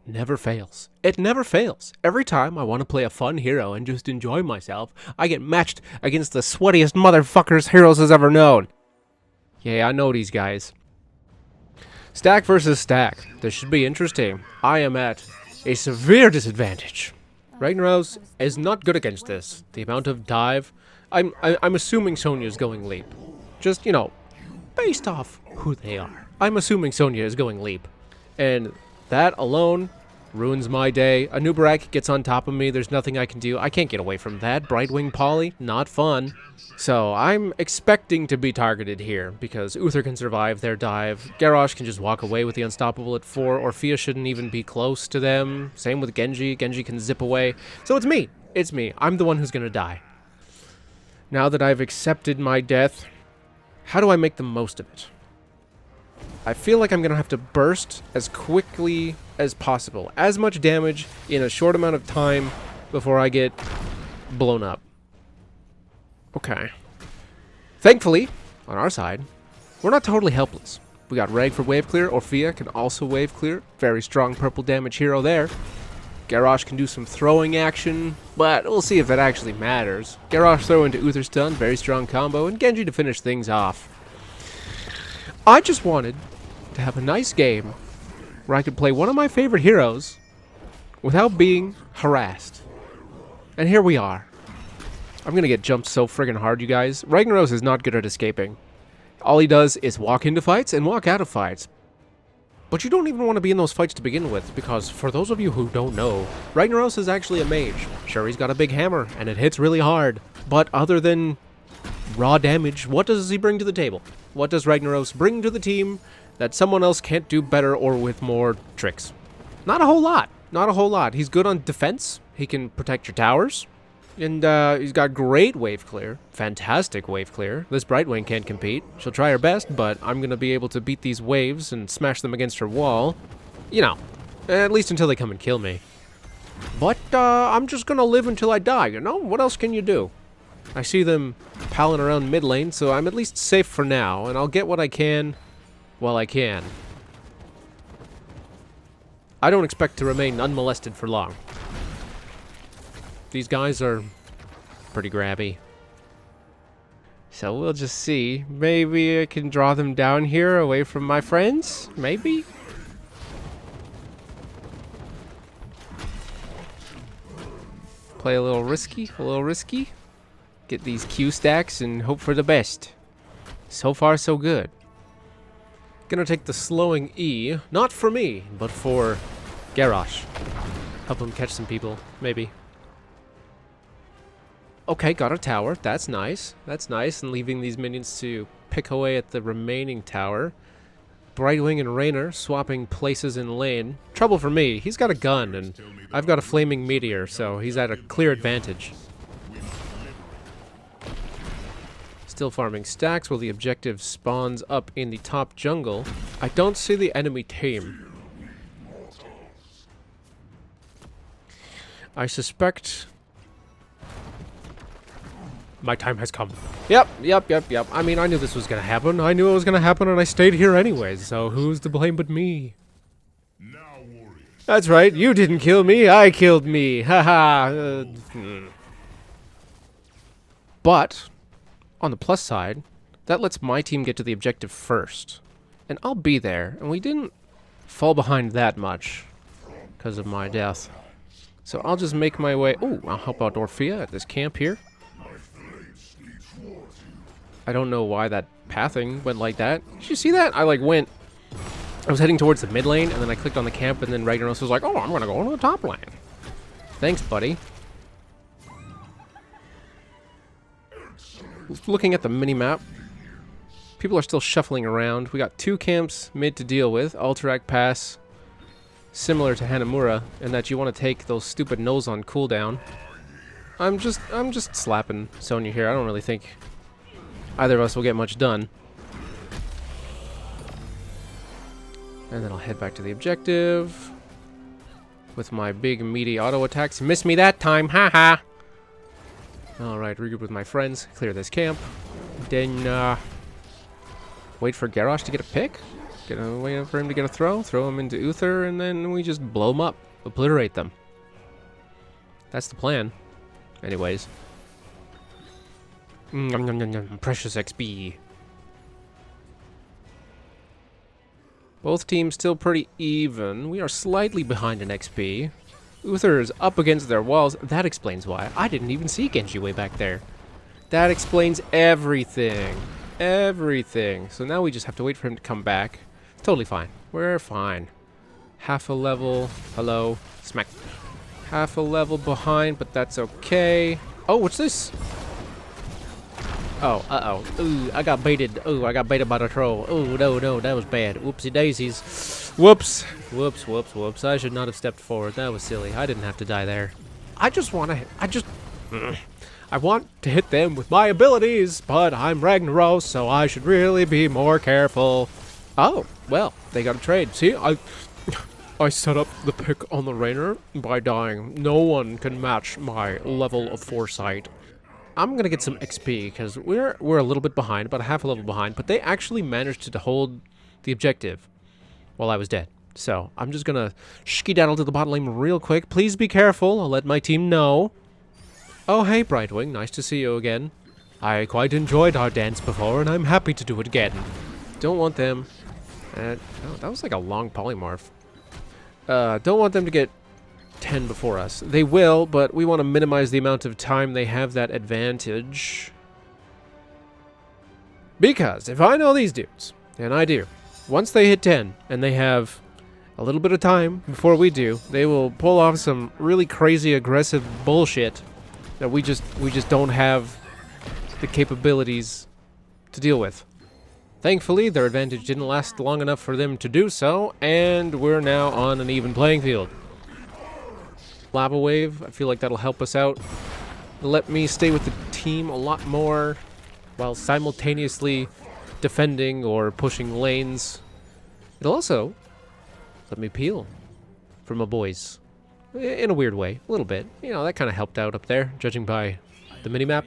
never fails. It never fails. Every time I want to play a fun hero and just enjoy myself, I get matched against the sweatiest motherfuckers Heroes has ever known. Yeah, I know these guys. Stack versus stack. This should be interesting. I am at a severe disadvantage. Ragnaros is not good against this. The amount of dive... I'm assuming Sonya's going leap. Just, you know, based off who they are. I'm assuming Sonya is going leap. And that alone ruins my day. A Nubarak gets on top of me. There's nothing I can do. I can't get away from that. Brightwing Poly, not fun. So I'm expecting to be targeted here because Uther can survive their dive. Garrosh can just walk away with the Unstoppable at 4. Orphea shouldn't even be close to them. Same with Genji. Genji can zip away. So it's me. It's me. I'm the one who's going to die. Now that I've accepted my death, how do I make the most of it? I feel like I'm going to have to burst as quickly as possible. As much damage in a short amount of time before I get blown up. Okay. Thankfully, on our side, we're not totally helpless. We got Rag for wave clear. Orphea can also wave clear. Very strong purple damage hero there. Garrosh can do some throwing action, but we'll see if that actually matters. Garrosh throw into Uther stun, very strong combo, and Genji to finish things off. I just wanted to have a nice game where I could play one of my favorite heroes without being harassed. And here we are. I'm gonna get jumped so friggin' hard, you guys. Ragnaros is not good at escaping. All he does is walk into fights and walk out of fights. But you don't even want to be in those fights to begin with, because for those of you who don't know, Ragnaros is actually a mage. Sure, he's got a big hammer, and it hits really hard. But other than raw damage, what does he bring to the table? What does Ragnaros bring to the team that someone else can't do better or with more tricks? Not a whole lot. Not a whole lot. He's good on defense. He can protect your towers. And he's got great wave clear. Fantastic wave clear. This Brightwing can't compete. She'll try her best, but I'm going to be able to beat these waves and smash them against her wall. You know, at least until they come and kill me. But I'm just going to live until I die, you know? What else can you do? I see them palling around mid lane, so I'm at least safe for now, and I'll get what I can while I can. I don't expect to remain unmolested for long. These guys are pretty grabby. So we'll just see. Maybe I can draw them down here away from my friends? Maybe? Play a little risky, a little risky. Get these Q stacks and hope for the best. So far, so good. Gonna take the slowing E, not for me, but for Garrosh. Help him catch some people, maybe. Okay, got a tower. That's nice. That's nice. And leaving these minions to pick away at the remaining tower. Brightwing and Raynor swapping places in lane. Trouble for me. He's got a gun, and I've got a flaming meteor, so he's at a clear advantage. Still farming stacks while the objective spawns up in the top jungle. I don't see the enemy team. I suspect... my time has come. Yep. I mean, I knew this was gonna happen. I knew it was gonna happen, and I stayed here anyways, so who's to blame but me? That's right, you didn't kill me, I killed me. Haha. But, on the plus side, that lets my team get to the objective first. And I'll be there, and we didn't fall behind that much because of my death. So I'll just make my way... Ooh, I'll help out Orphea at this camp here. I don't know why that pathing went like that. Did you see that? I was heading towards the mid lane, and then I clicked on the camp, and then Ragnaros was like, oh, I'm gonna go into the top lane. Thanks, buddy. Looking at the mini-map, people are still shuffling around. We got 2 camps mid to deal with. Alterac Pass, similar to Hanamura, in that you want to take those stupid no's on cooldown. I'm just slapping Sonya here. I don't really think either of us will get much done. And then I'll head back to the objective with my big meaty auto attacks. Missed me that time, haha! Alright, regroup with my friends, clear this camp. Then, wait for Garrosh to get a pick? Wait for him to get a throw him into Uther, and then we just blow him up. Obliterate them. That's the plan. Anyways. Precious XP. Both teams still pretty even. We are slightly behind in XP. Uther is up against their walls. That explains why. I didn't even see Genji way back there. That explains everything. Everything. So now we just have to wait for him to come back. It's totally fine. We're fine. Half a level. Hello. Smack. Half a level behind, but that's okay. Oh, what's this? Oh, uh-oh. Ooh, I got baited. Ooh, I got baited by the troll. Ooh, no, that was bad. Whoopsie daisies. Whoops. Whoops. I should not have stepped forward. That was silly. I didn't have to die there. I want to hit them with my abilities, but I'm Ragnaros, so I should really be more careful. Oh, well, they got a trade. See, I set up the pick on the Rainer by dying. No one can match my level of foresight. I'm gonna get some XP because we're a little bit behind, about a half a level behind, but they actually managed to hold the objective while I was dead. So I'm just gonna skedaddle to the bot lane real quick. Please be careful. I'll let my team know. Oh, hey, Brightwing. Nice to see you again. I quite enjoyed our dance before, and I'm happy to do it again. Don't want them. Oh, that was like a long polymorph. Don't want them to get 10 before us. They will, but we want to minimize the amount of time they have that advantage. Because if I know these dudes, and I do, once they hit 10 and they have a little bit of time before we do, they will pull off some really crazy aggressive bullshit that we just don't have the capabilities to deal with. Thankfully, their advantage didn't last long enough for them to do so, and we're now on an even playing field. Lava Wave, I feel like that'll help us out. Let me stay with the team a lot more while simultaneously defending or pushing lanes. It'll also let me peel from my boys. In a weird way, a little bit. You know, that kind of helped out up there, judging by the minimap.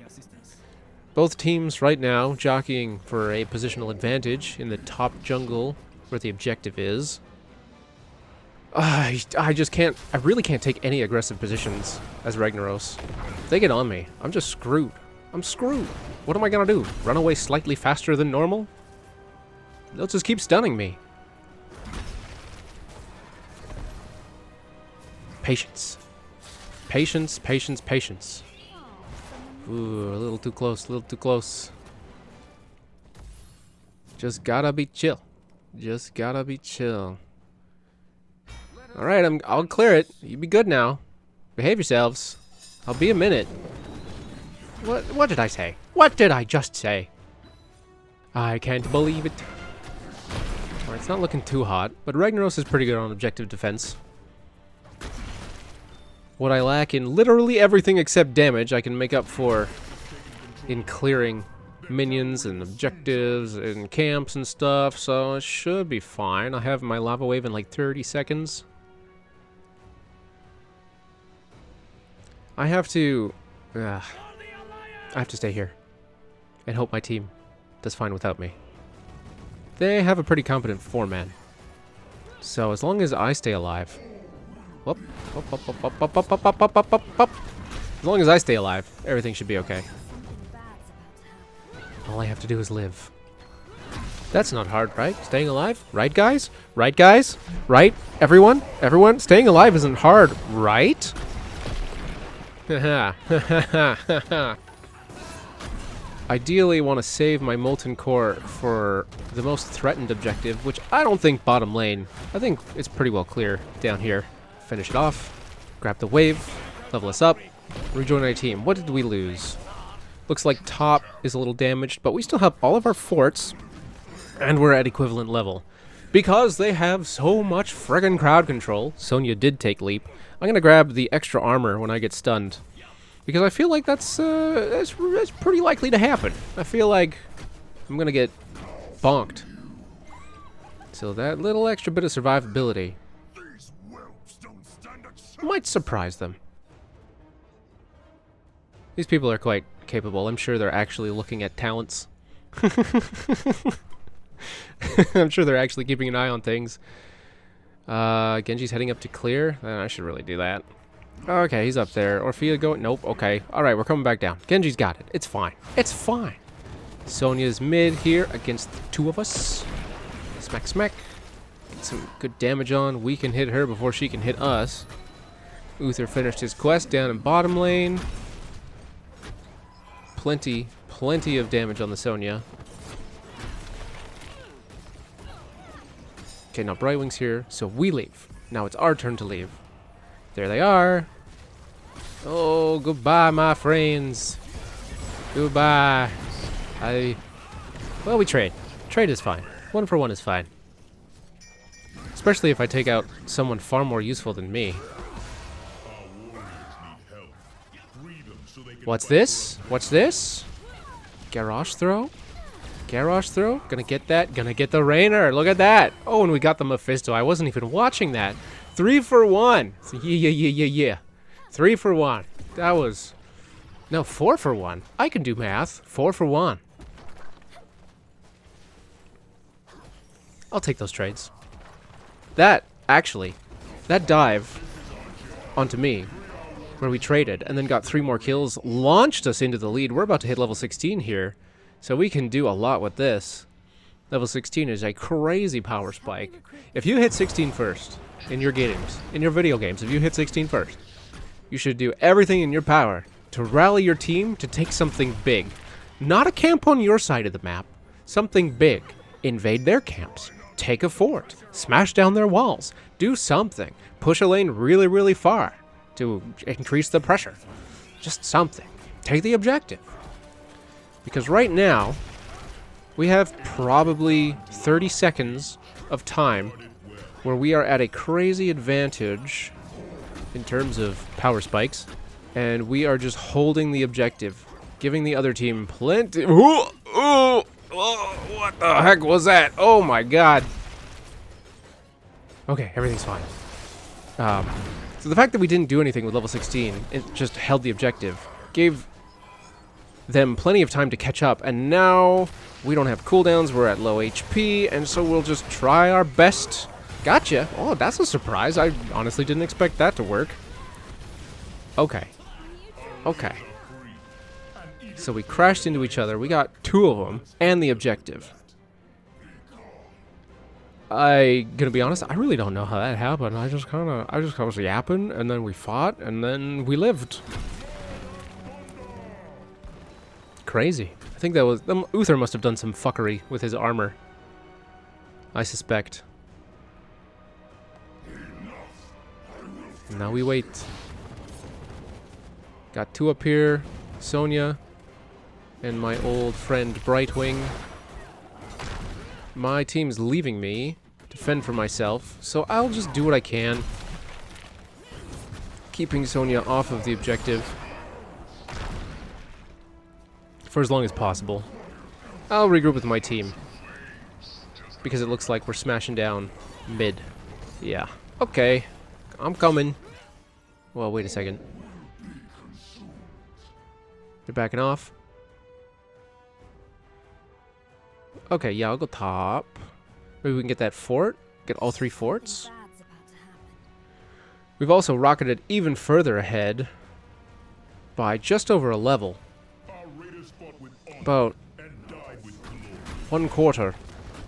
Both teams right now jockeying for a positional advantage in the top jungle where the objective is. I just can't, I really can't take any aggressive positions as Ragnaros. If they get on me, I'm just screwed. I'm screwed. What am I gonna do? Run away slightly faster than normal? They'll just keep stunning me. Patience. Patience, patience, patience. Ooh, a little too close, a little too close. Just gotta be chill. Just gotta be chill. Alright, I'll clear it. You be good now. Behave yourselves. I'll be a minute. What did I say? What did I just say? I can't believe it. Alright, it's not looking too hot, but Ragnaros is pretty good on objective defense. What I lack in literally everything except damage, I can make up for in clearing minions and objectives and camps and stuff, so it should be fine. I have my Lava Wave in like 30 seconds. I have to stay here and hope my team does fine without me. They have a pretty competent 4-man. So as long as I stay alive... Whoop, whoop, whoop, whoop, whoop, whoop, whoop, whoop, whoop, whoop, whoop. As long as I stay alive, everything should be okay. All I have to do is live. That's not hard, right? Staying alive? Right, guys? Right, guys? Right? Everyone? Everyone? Staying alive isn't hard, right? Ideally, want to save my Molten Core for the most threatened objective, which I don't think bottom lane. I think it's pretty well clear down here. Finish it off, grab the wave, level us up, rejoin our team. What did we lose? Looks like top is a little damaged, but we still have all of our forts, and we're at equivalent level. Because they have so much friggin' crowd control, Sonya did take leap. I'm gonna grab the extra armor when I get stunned, because I feel like that's pretty likely to happen. I feel like I'm gonna get bonked. So that little extra bit of survivability might surprise them. These people are quite capable. I'm sure they're actually looking at talents. I'm sure they're actually keeping an eye on things. Genji's heading up to clear. I should really do that. Okay, he's up there. Orphea going... Nope, okay. Alright, we're coming back down. Genji's got it. It's fine. It's fine. Sonya's mid here against the two of us. Smack, smack. Get some good damage on. We can hit her before she can hit us. Uther finished his quest down in bottom lane. Plenty of damage on the Sonya. Okay, now Brightwing's here, so we leave. Now it's our turn to leave. There they are. Oh, goodbye, my friends. Goodbye. Well, we trade. Trade is fine. 1 for 1 is fine. Especially if I take out someone far more useful than me. What's this? What's this? Garrosh throw? Garrosh throw? Gonna get that. Gonna get the Rainer. Look at that. Oh, and we got the Mephisto. I wasn't even watching that. 3 for 1. Yeah. 3 for 1. That was... No, 4 for 1. I can do math. 4 for 1. I'll take those trades. That, actually, that dive onto me, where we traded, and then got 3 more kills, launched us into the lead. We're about to hit level 16 here, so we can do a lot with this. Level 16 is a crazy power spike. If you hit 16 first in your games, in your video games, if you hit 16 first, you should do everything in your power to rally your team to take something big. Not a camp on your side of the map, something big. Invade their camps. Take a fort. Smash down their walls. Do something. Push a lane really, really far to increase the pressure. Just something. Take the objective. Because right now, we have probably 30 seconds of time where we are at a crazy advantage in terms of power spikes, and we are just holding the objective, giving the other team plenty... Oh, what the heck was that? Oh my god. Okay, everything's fine. So the fact that we didn't do anything with level 16, it just held the objective, gave them plenty of time to catch up, and now we don't have cooldowns, we're at low HP, and so we'll just try our best. Gotcha. Oh, that's a surprise. I honestly didn't expect that to work. Okay. Okay. So we crashed into each other. We got 2 of them and the objective. Gonna be honest, I really don't know how that happened. I just was yapping, and then we fought, and then we lived. Crazy. I think that was... Uther must have done some fuckery with his armor. I suspect. Now we wait. Got 2 up here. Sonya. And my old friend Brightwing. My team's leaving me to fend for myself, so I'll just do what I can. Keeping Sonya off of the objective for as long as possible. I'll regroup with my team, because it looks like we're smashing down mid. Yeah. Okay. I'm coming. Well, wait a second. You're backing off. Okay, yeah, I'll go top. Maybe we can get that fort. Get all 3 forts. We've also rocketed even further ahead by just over a level. About 1/4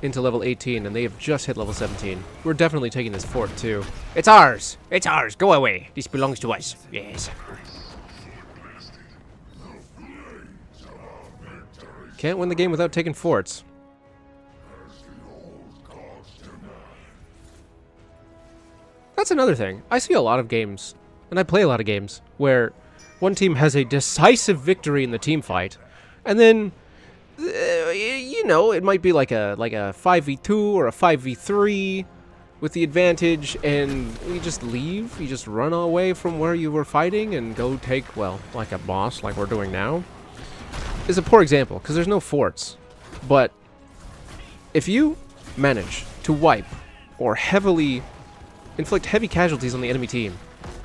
into level 18, and they have just hit level 17. We're definitely taking this fort, too. It's ours! It's ours! Go away! This belongs to us. Yes. Can't win the game without taking forts. That's another thing. I see a lot of games, and I play a lot of games, where one team has a decisive victory in the team fight, and then, you know, it might be like a 5v2 or a 5v3 with the advantage, and you just leave, you just run away from where you were fighting and go take, well, like a boss, like we're doing now. Is a poor example, because there's no forts. But if you manage to wipe or inflict heavy casualties on the enemy team,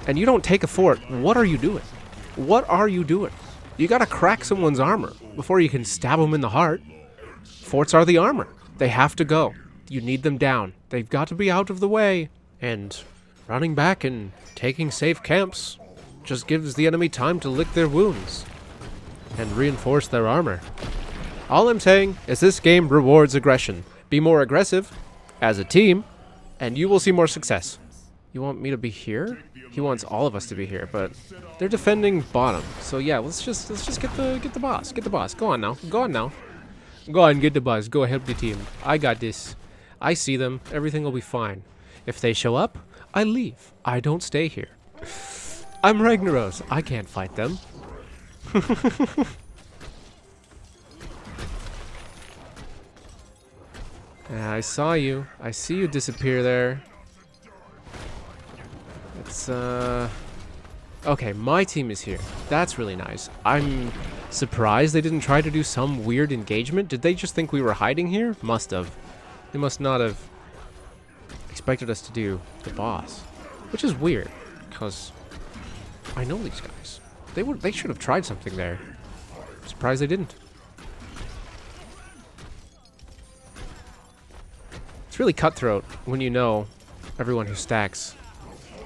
and you don't take a fort, what are you doing? What are you doing? You gotta crack someone's armor before you can stab them in the heart. Forts are the armor. They have to go. You need them down. They've got to be out of the way. And running back and taking safe camps just gives the enemy time to lick their wounds and reinforce their armor. All I'm saying is this game rewards aggression. Be more aggressive as a team, and you will see more success. You want me to be here? He wants all of us to be here, but they're defending bottom. So yeah, let's just get the boss. Get the boss. Go on now. Go on now. Go on, get the boss. Go help the team. I got this. I see them. Everything will be fine. If they show up, I leave. I don't stay here. I'm Ragnaros. I can't fight them. I saw you. I see you disappear there. It's, okay, my team is here. That's really nice. I'm surprised they didn't try to do some weird engagement. Did they just think we were hiding here? Must have. They must not have expected us to do the boss. Which is weird, because I know these guys. They should have tried something there. I'm surprised they didn't. It's really cutthroat when you know everyone who stacks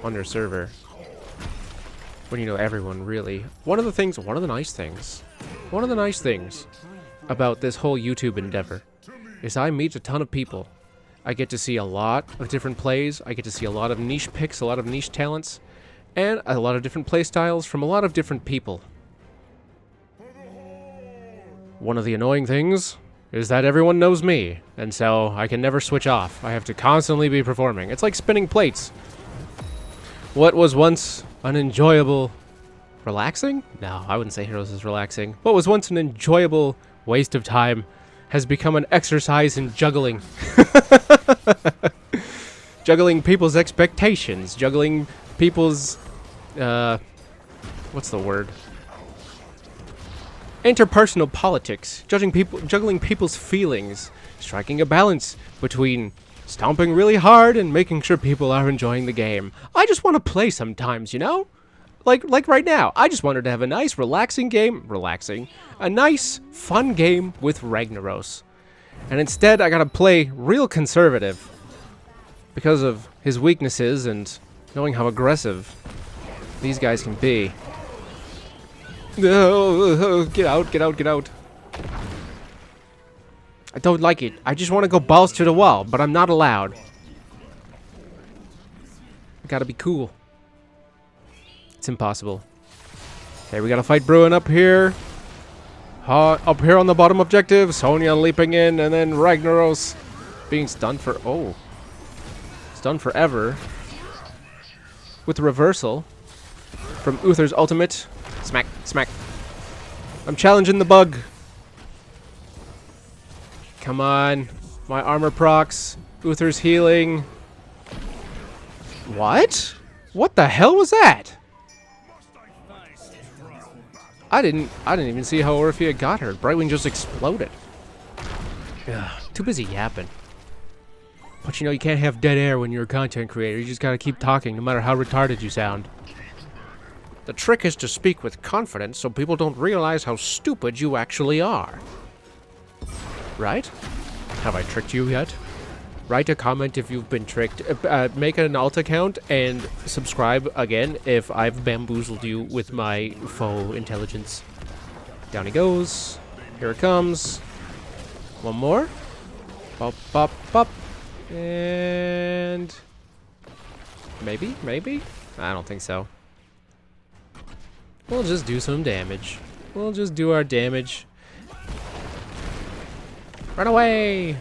on your server. When you know everyone, really. One of the nice things about this whole YouTube endeavor is I meet a ton of people. I get to see a lot of different plays. I get to see a lot of niche picks, a lot of niche talents, and a lot of different play styles from a lot of different people. One of the annoying things is that everyone knows me, and so I can never switch off. I have to constantly be performing. It's like spinning plates. What was once an enjoyable... relaxing? No, I wouldn't say Heroes is relaxing. What was once an enjoyable waste of time has become an exercise in juggling. Juggling people's expectations. Juggling people's... what's the word? Interpersonal politics. Juggling people's feelings. Striking a balance between stomping really hard and making sure people are enjoying the game. I just want to play sometimes, you know? Like right now. I just wanted to have a nice, relaxing game. A nice, fun game with Ragnaros. And instead, I gotta play real conservative. Because of his weaknesses and knowing how aggressive these guys can be. No, get out, get out, get out. I don't like it. I just want to go balls to the wall, but I'm not allowed. I gotta be cool. It's impossible. Okay, we got a fight brewing up here. Up here on the bottom objective, Sonya leaping in, and then Ragnaros being stunned for... oh. Stunned forever. With the reversal from Uther's ultimate. Smack, smack. I'm challenging the bug. Come on. My armor procs. Uther's healing. What? What the hell was that? I didn't even see how Orphea got her. Brightwing just exploded. Ugh, too busy yapping. But you know, you can't have dead air when you're a content creator. You just gotta keep talking, no matter how retarded you sound. The trick is to speak with confidence so people don't realize how stupid you actually are. Right? Have I tricked you yet? Write a comment if you've been tricked. Make an alt account and subscribe again if I've bamboozled you with my faux intelligence. Down he goes. Here it comes. One more. Bop, bop, bop. And... maybe? Maybe? I don't think so. We'll just do some damage. We'll just do our damage. Run away!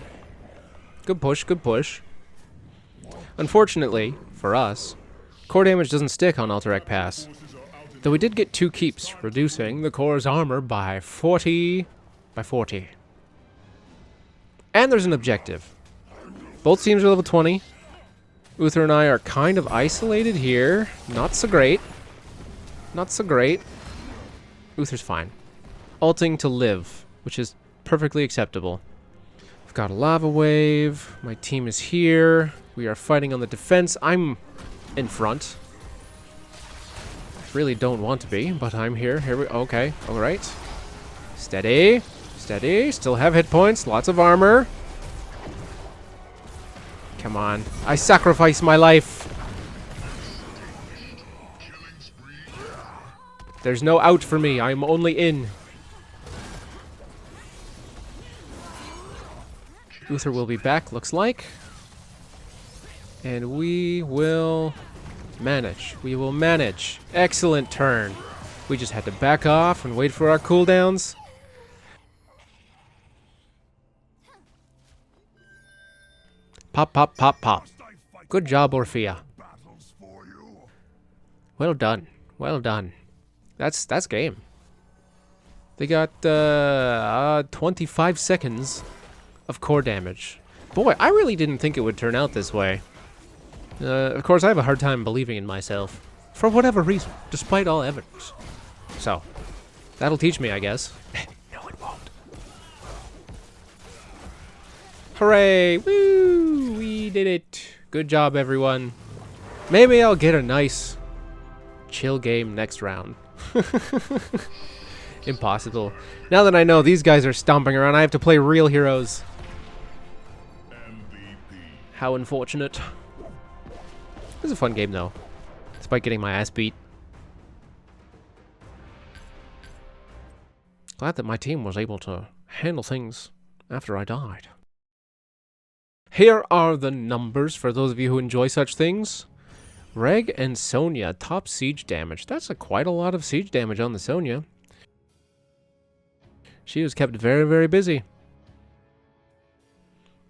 Good push, good push. Unfortunately, for us, core damage doesn't stick on Alterac Pass. Though we did get 2 keeps, reducing the core's armor by 40... by 40. And there's an objective. Both teams are level 20. Uther and I are kind of isolated here. Not so great. Not so great. Uther's fine. Ulting to live, which is perfectly acceptable. I've got a lava wave. My team is here. We are fighting on the defense. I'm in front. I really don't want to be, but I'm here. Here we... okay. Alright. Steady. Steady. Still have hit points. Lots of armor. Come on. I sacrifice my life. There's no out for me. I'm only in. Uther will be back, looks like. And we will manage. We will manage. Excellent turn. We just had to back off and wait for our cooldowns. Pop, pop, pop, pop. Good job, Orphea. Well done. Well done. That's game. They got 25 seconds of core damage. Boy, I really didn't think it would turn out this way. Of course, I have a hard time believing in myself. For whatever reason, despite all evidence. So, that'll teach me, I guess. No, it won't. Hooray! Woo! We did it. Good job, everyone. Maybe I'll get a nice chill game next round. Impossible. Now that I know these guys are stomping around, I have to play real heroes. MVP. How unfortunate. This is a fun game, though, despite getting my ass beat. Glad that my team was able to handle things after I died. Here are the numbers for those of you who enjoy such things. Reg and Sonya, top siege damage. That's quite a lot of siege damage on the Sonya. She was kept very, very busy.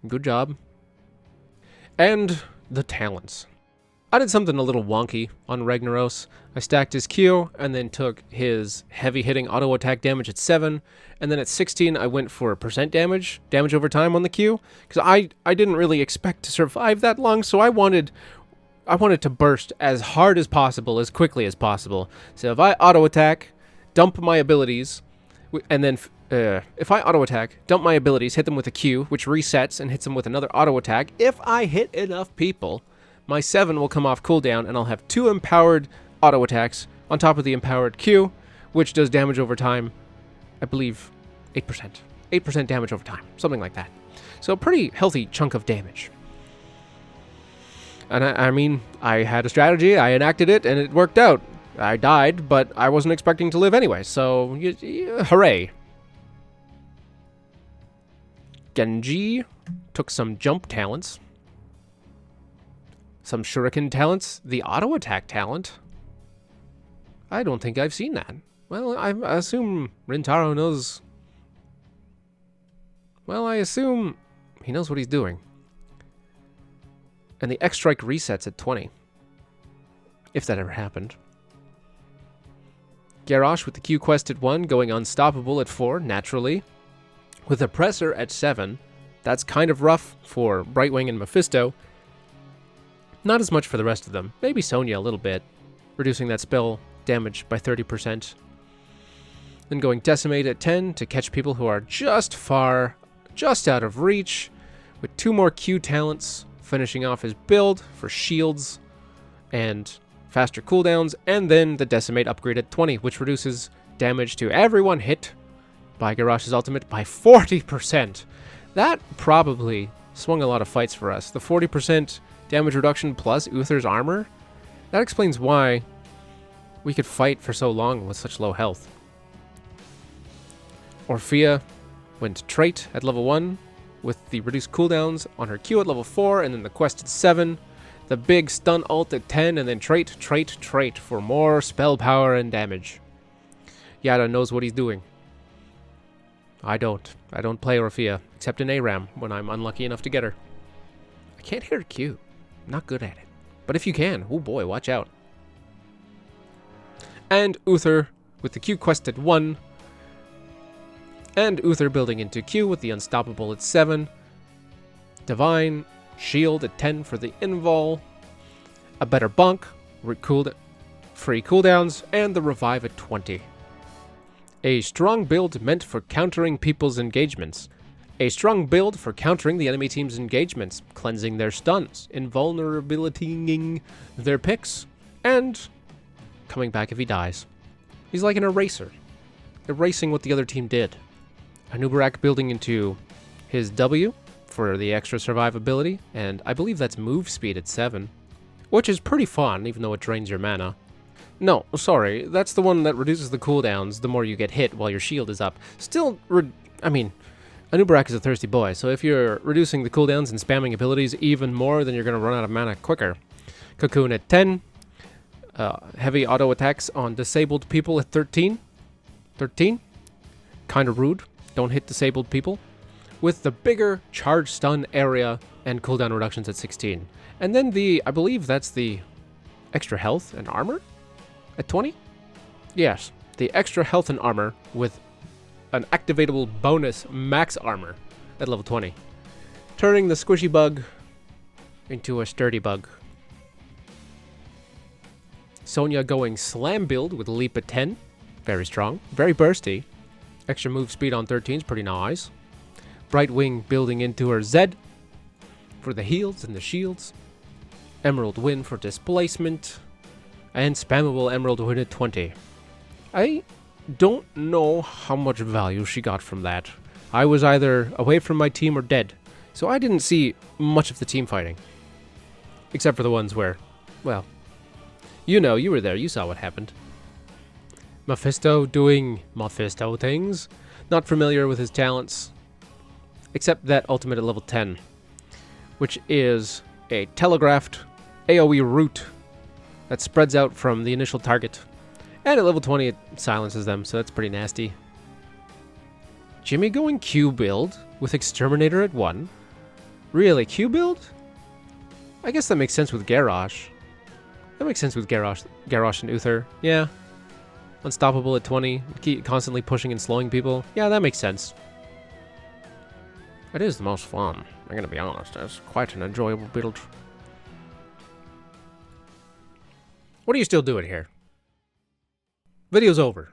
Good job. And the talents. I did something a little wonky on Ragnaros. I stacked his Q and then took his heavy hitting auto attack damage at 7. And then at 16 I went for percent damage over time on the Q. Because I didn't really expect to survive that long, so I wanted to burst as hard as possible, as quickly as possible. So if I auto attack, dump my abilities, and then if I auto attack, dump my abilities, hit them with a Q, which resets and hits them with another auto attack, if I hit enough people, my 7 will come off cooldown, and I'll have 2 empowered auto attacks on top of the empowered Q, which does damage over time, I believe 8%. 8% damage over time, something like that. So a pretty healthy chunk of damage. And I mean, I had a strategy, I enacted it, and it worked out. I died, but I wasn't expecting to live anyway, so hooray. Genji took some jump talents. Some shuriken talents. The auto attack talent. I don't think I've seen that. Well, I assume Rintaro knows. Well, I assume he knows what he's doing. And the X-Strike resets at 20. If that ever happened. Garrosh with the Q quest at 1, going unstoppable at 4, naturally. With Oppressor at 7. That's kind of rough for Brightwing and Mephisto. Not as much for the rest of them. Maybe Sonya a little bit. Reducing that spell damage by 30%. Then going Decimate at 10 to catch people who are just out of reach. With 2 more Q talents. Finishing off his build for shields and faster cooldowns. And then the Decimate upgrade at 20, which reduces damage to everyone hit by Garrosh's ultimate by 40%. That probably swung a lot of fights for us. The 40% damage reduction plus Uther's armor, that explains why we could fight for so long with such low health. Orphea went trait at level 1 with the reduced cooldowns on her Q at level 4, and then the quest at 7, the big stun ult at 10, and then trait for more spell power and damage. Yada knows what he's doing. I don't. I don't play Orphea, except in ARAM when I'm unlucky enough to get her. I can't hit her Q. I'm not good at it. But if you can, oh boy, watch out. And Uther with the Q quest at 1. And Uther building into Q with the Unstoppable at 7. Divine Shield at 10 for the Invul. A better Bonk, free cooldowns, and the Revive at 20. A strong build meant for countering people's engagements. A strong build for countering the enemy team's engagements, cleansing their stuns, invulnerabilitying their picks, and coming back if he dies. He's like an eraser, erasing what the other team did. Anubarak building into his W for the extra survivability, and I believe that's move speed at 7, which is pretty fun, even though it drains your mana. No, sorry, that's the one that reduces the cooldowns the more you get hit while your shield is up. Still, I mean, Anubarak is a thirsty boy, so if you're reducing the cooldowns and spamming abilities even more, then you're going to run out of mana quicker. Cocoon at 10. Heavy auto attacks on disabled people at 13. 13? Kind of rude. Don't hit disabled people. With the bigger charge stun area and cooldown reductions at 16. And then I believe that's the extra health and armor at 20? Yes, the extra health and armor with an activatable bonus max armor at level 20. Turning the squishy bug into a sturdy bug. Sonya going slam build with leap at 10. Very strong. Very bursty. Extra move speed on 13 is pretty nice. Bright Wing building into her Z for the heals and the shields. Emerald Wind for displacement. And spammable Emerald Wind at 20. I don't know how much value she got from that. I was either away from my team or dead, so I didn't see much of the team fighting. Except for the ones where, well, you know, you were there, you saw what happened. Mephisto doing Mephisto things. Not familiar with his talents, except that ultimate at level 10, which is a telegraphed AoE root that spreads out from the initial target. And at level 20 it silences them, so that's pretty nasty. Jimmy going Q build with Exterminator at 1. Really, Q build? I guess that makes sense with Garrosh. That makes sense with Garrosh and Uther. Yeah. Unstoppable at 20. Keep constantly pushing and slowing people. Yeah, that makes sense. It is the most fun. I'm gonna be honest. It's quite an enjoyable build. What are you still doing here? Video's over.